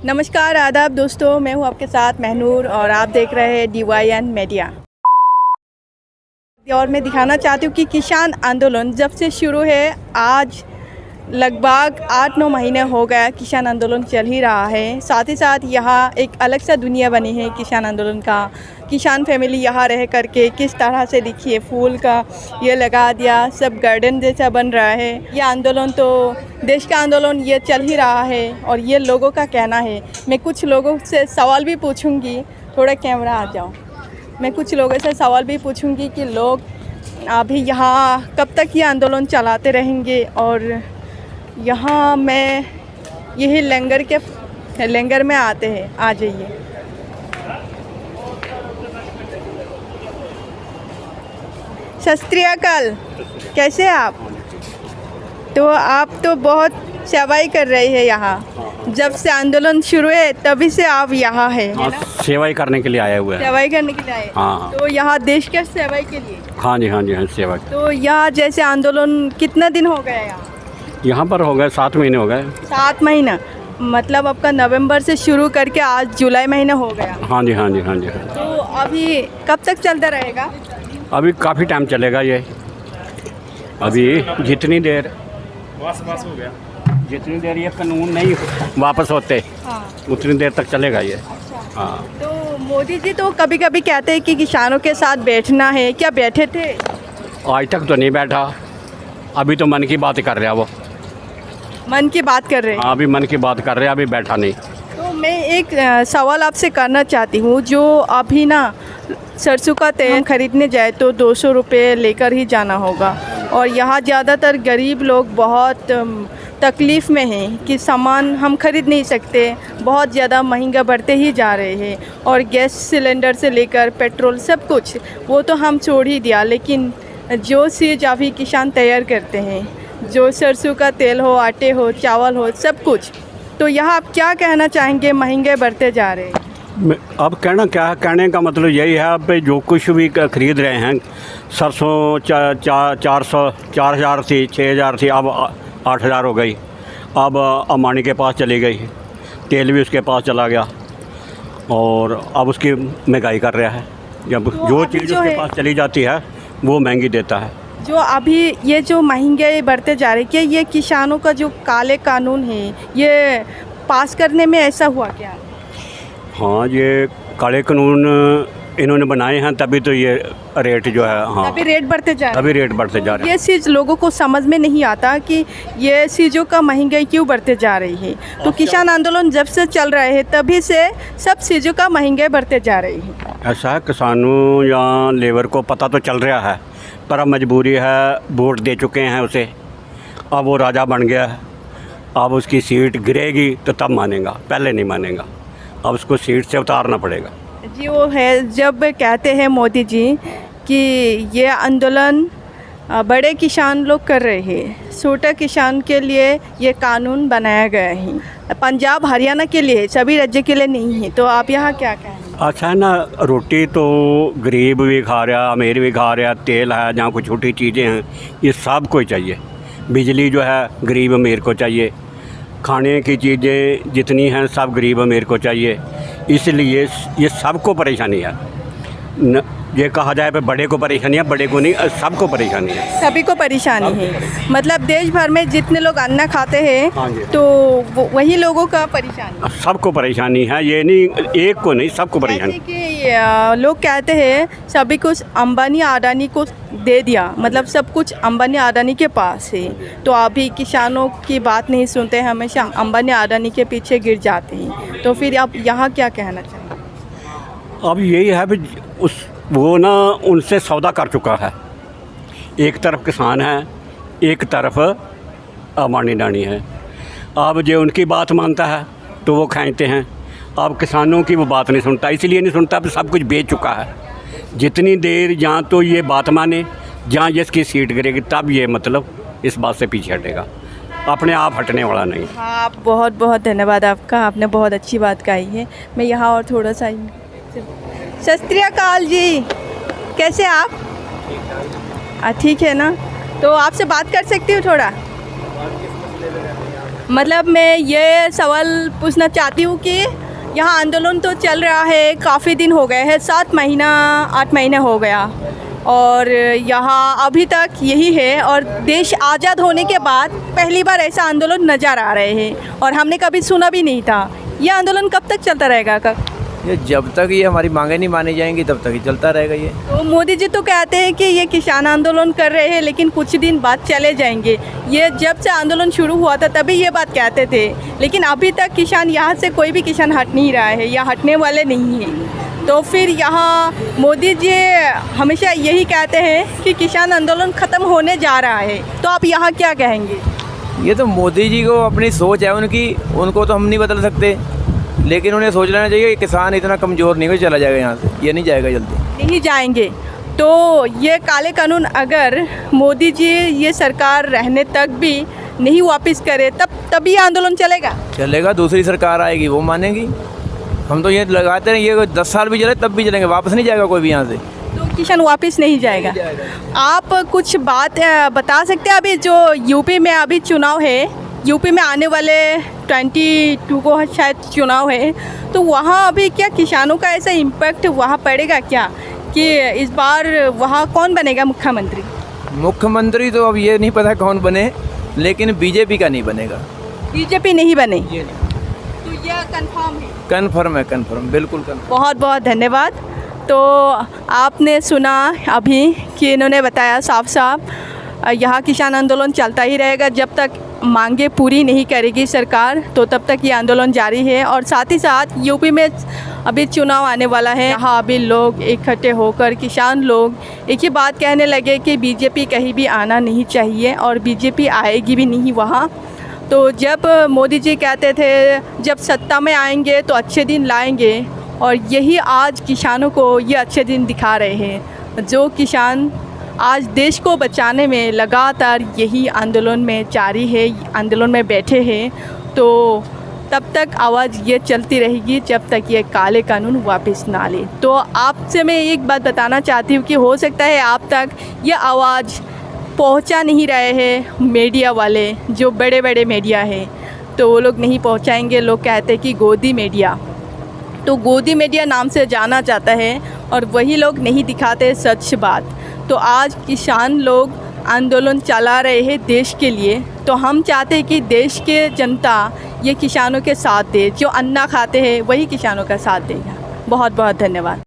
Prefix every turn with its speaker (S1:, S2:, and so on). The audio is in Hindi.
S1: नमस्कार आदाब दोस्तों, मैं हूं आपके साथ महनूर और आप देख रहे हैं DYN मीडिया। और मैं दिखाना चाहती हूं कि किसान आंदोलन जब से शुरू है, आज लगभग 8-9 महीने हो गया किसान आंदोलन चल ही रहा है। साथ ही साथ यहाँ एक अलग सा दुनिया बनी है किसान आंदोलन का। किसान फैमिली यहाँ रह करके किस तरह से देखिए फूल का ये लगा दिया, सब गार्डन जैसा बन रहा है। ये आंदोलन तो देश का आंदोलन ये चल ही रहा है और ये लोगों का कहना है। मैं कुछ लोगों से सवाल भी पूछूंगी, थोड़ा कैमरा आ जाओ। मैं कुछ लोगों से सवाल भी पूछूंगी कि लोग अभी यहाँ कब तक ये आंदोलन चलाते रहेंगे। और यहाँ मैं यही लंगर में आते हैं, आ जाइए। सत श्री अकाल, कैसे आप? तो आप तो बहुत सेवाई कर रहे हैं यहाँ, जब से आंदोलन शुरू है तभी से आप यहाँ हैं।
S2: हाँ, सेवाई करने के लिए आए हुए हैं।
S1: सेवाई करने के लिए आए?
S2: हाँ।
S1: तो यहाँ देश के सेवाई के लिए?
S2: हाँ जी, हाँ जी, हाँ, सेवा।
S1: तो यहाँ जैसे आंदोलन कितना दिन हो गया
S2: यहाँ पर हो गए 7 महीने हो गए।
S1: 7 महीना, मतलब आपका नवंबर से शुरू करके आज जुलाई महीना हो गया।
S2: हाँ जी, हाँ जी, हाँ जी, हाँ।
S1: तो अभी कब तक चलता रहेगा?
S2: अभी काफ़ी टाइम चलेगा ये। अभी जितनी देर
S3: हो गया,
S2: जितनी देर ये कानून नहीं वापस होते
S1: हाँ।
S2: उतनी देर तक चलेगा ये। हाँ।
S1: तो मोदी जी तो कभी कभी कहते हैं कि किसानों के साथ बैठना है, क्या बैठे थे?
S2: आज तक तो नहीं बैठा, अभी तो मन की बात कर रहा वो।
S1: मन की बात कर रहे हैं?
S2: हाँ, अभी मन की बात कर रहे हैं, अभी बैठा नहीं।
S1: तो मैं एक सवाल आपसे करना चाहती हूँ। जो अभी ना सरसों का तेल खरीदने जाए तो 200 रुपये लेकर ही जाना होगा, और यहाँ ज़्यादातर गरीब लोग बहुत तकलीफ़ में हैं कि सामान हम खरीद नहीं सकते, बहुत ज़्यादा महंगा बढ़ते ही जा रहे हैं। और गैस सिलेंडर से लेकर पेट्रोल सब कुछ वो तो हम छोड़ ही दिया, लेकिन जो चीज़ अभी किसान तैयार करते हैं, जो सरसों का तेल हो, आटे हो, चावल हो, सब कुछ, तो यहाँ आप क्या कहना चाहेंगे? महंगे बढ़ते जा रहे हैं।
S2: अब कहने का मतलब यही है, अब जो कुछ भी खरीद रहे हैं, सरसों 4,000 थी, 6,000 थी, अब 8,000 हो गई। अब अम्बानी के पास चली गई, तेल भी उसके पास चला गया, और अब उसकी महंगाई कर रहा है। जब जो चीज़ उसके पास चली जाती है वो महंगी देता है।
S1: जो अभी ये जो महंगाई बढ़ते जा रही है, क्या ये किसानों का जो काले कानून है ये पास करने में ऐसा हुआ क्या?
S2: हाँ, ये काले कानून इन्होंने बनाए हैं, तभी तो ये रेट जो है, हाँ,
S1: अभी रेट बढ़ते जा रहे हैं।
S2: अभी रेट बढ़ते जा रहे हैं।
S1: ये चीज़ लोगों को समझ में नहीं आता कि ये चीज़ों का महंगाई क्यों बढ़ते जा रही है। तो किसान आंदोलन जब से चल रहे हैं तभी से सब चीज़ों का महंगाई बढ़ते जा रही है।
S2: ऐसा है, किसानों या लेबर को पता तो चल रहा है, पर अब मजबूरी है, वोट दे चुके हैं उसे, अब वो राजा बन गया है, अब उसकी सीट गिरेगी तो तब मानेगा, पहले नहीं मानेगा। अब उसको सीट से उतारना पड़ेगा
S1: जी। वो है, जब कहते हैं मोदी जी कि ये आंदोलन बड़े किसान लोग कर रहे हैं, छोटा किसान के लिए ये कानून बनाया गया है, पंजाब हरियाणा के लिए, सभी राज्य के लिए नहीं है। तो आप यहाँ क्या कहें?
S2: अच्छा है ना, रोटी तो गरीब भी खा रहा, अमीर भी खा रहा, तेल है, जहाँ कुछ छोटी चीज़ें हैं, ये सब को चाहिए। बिजली जो है गरीब अमीर को चाहिए, खाने की चीज़ें जितनी हैं सब गरीब अमीर को चाहिए। इसलिए ये सबको परेशानी है। ये कहा जाए पे बड़े को परेशानी है, बड़े को नहीं, सबको परेशानी है।
S1: सभी को परेशानी है, मतलब देश भर में जितने लोग अन्न खाते हैं,
S2: हाँ जी,
S1: तो वही लोगों का परेशानी,
S2: सबको परेशानी है। ये नहीं एक को नहीं, सबको परेशानी।
S1: जैसे कि लोग कहते हैं सभी कुछ अंबानी अडानी को दे दिया, मतलब सब कुछ अंबानी अडानी के पास है। तो अभी किसानों की बात नहीं सुनते, हमेशा अंबानी अडानी के पीछे गिर जाते हैं। तो फिर आप यहाँ क्या कहना चाहेंगे?
S2: अब यही है भी वो ना उनसे सौदा कर चुका है। एक तरफ किसान है, एक तरफ अंबानी अडानी है। अब जो उनकी बात मानता है तो वो खींचते हैं, अब किसानों की वो बात नहीं सुनता। इसलिए नहीं सुनता, सब कुछ बेच चुका है। जितनी देर जहाँ तो ये बात माने, जहाँ जिसकी सीट गिरेगी, तब ये मतलब इस बात से पीछे हटेगा, अपने आप हटने वाला नहीं।
S1: हाँ, बहुत बहुत धन्यवाद आपका, आपने बहुत अच्छी बात कही है। मैं यहाँ और थोड़ा सा सत श्री अकाल जी, कैसे आप? ठीक है ना? तो आपसे बात कर सकती हूँ थोड़ा? मतलब मैं ये सवाल पूछना चाहती हूँ कि यहाँ आंदोलन तो चल रहा है, काफ़ी दिन हो गए हैं, 8 महीने हो गया और यहाँ अभी तक यही है और देश आज़ाद होने के बाद पहली बार ऐसा आंदोलन नज़र आ रहे हैं और हमने कभी सुना भी नहीं था। ये आंदोलन कब तक चलता रहेगा?
S3: ये जब तक ये हमारी मांगें नहीं मानी जाएंगी तब तक ही चलता रहेगा ये।
S1: तो मोदी जी तो कहते हैं कि ये किसान आंदोलन कर रहे हैं लेकिन कुछ दिन बाद चले जाएंगे। ये जब से आंदोलन शुरू हुआ था तभी ये बात कहते थे, लेकिन अभी तक किसान यहाँ से कोई भी किसान हट नहीं रहा है या हटने वाले नहीं हैं। तो फिर यहाँ मोदी जी हमेशा यही कहते हैं कि किसान आंदोलन ख़त्म होने जा रहा है, तो आप यहाँ क्या कहेंगे?
S3: ये तो मोदी जी को अपनी सोच है उनकी, उनको तो हम नहीं बदल सकते, लेकिन उन्हें सोच लेना चाहिए कि किसान इतना कमज़ोर नहीं हो चला जाएगा यहाँ से, ये नहीं जाएगा जल्दी।
S1: नहीं जाएंगे। तो ये काले कानून अगर मोदी जी ये सरकार रहने तक भी नहीं वापस करे तभी आंदोलन चलेगा?
S3: दूसरी सरकार आएगी वो मानेगी। हम तो ये लगाते हैं ये 10 साल भी चले तब भी चलेंगे, वापस नहीं जाएगा कोई भी यहाँ से।
S1: तो किसान वापस नहीं जाएगा। आप कुछ बात बता सकते हैं? अभी जो यूपी में अभी चुनाव है, यूपी में आने वाले 22 को शायद चुनाव है, तो वहाँ अभी क्या किसानों का ऐसा इम्पैक्ट वहाँ पड़ेगा क्या कि इस बार वहाँ कौन बनेगा मुख्यमंत्री?
S3: मुख्यमंत्री तो अब ये नहीं पता कौन बने, लेकिन बीजेपी का नहीं बनेगा।
S1: बीजेपी नहीं बने?
S3: ये नहीं।
S1: तो यह कंफर्म है?
S3: कन्फर्म, बिल्कुल कन्फर्म।
S1: बहुत बहुत धन्यवाद। तो आपने सुना अभी कि इन्होंने बताया साफ साफ यहाँ किसान आंदोलन चलता ही रहेगा जब तक मांगे पूरी नहीं करेगी सरकार, तो तब तक ये आंदोलन जारी है। और साथ ही साथ यूपी में अभी चुनाव आने वाला है, यहाँ अभी लोग इकट्ठे होकर किसान लोग एक ही बात कहने लगे कि बीजेपी कहीं भी आना नहीं चाहिए और बीजेपी आएगी भी नहीं वहाँ। तो जब मोदी जी कहते थे जब सत्ता में आएंगे तो अच्छे दिन लाएंगे, और यही आज किसानों को ये अच्छे दिन दिखा रहे हैं। जो किसान आज देश को बचाने में लगातार यही आंदोलन में जारी है, आंदोलन में बैठे हैं, तो तब तक आवाज़ ये चलती रहेगी जब तक ये काले कानून वापस ना ले। तो आपसे मैं एक बात बताना चाहती हूँ कि हो सकता है आप तक ये आवाज़ पहुँचा नहीं रहे हैं मीडिया वाले, जो बड़े बड़े मीडिया हैं, तो वो लोग नहीं पहुँचाएंगे। लोग कहते हैं कि गोदी मीडिया, तो गोदी मीडिया नाम से जाना जाता है और वही लोग नहीं दिखाते सच बात। तो आज किसान लोग आंदोलन चला रहे हैं देश के लिए, तो हम चाहते हैं कि देश के जनता ये किसानों के साथ दे, जो अन्ना खाते हैं वही किसानों का साथ देगा। बहुत बहुत धन्यवाद।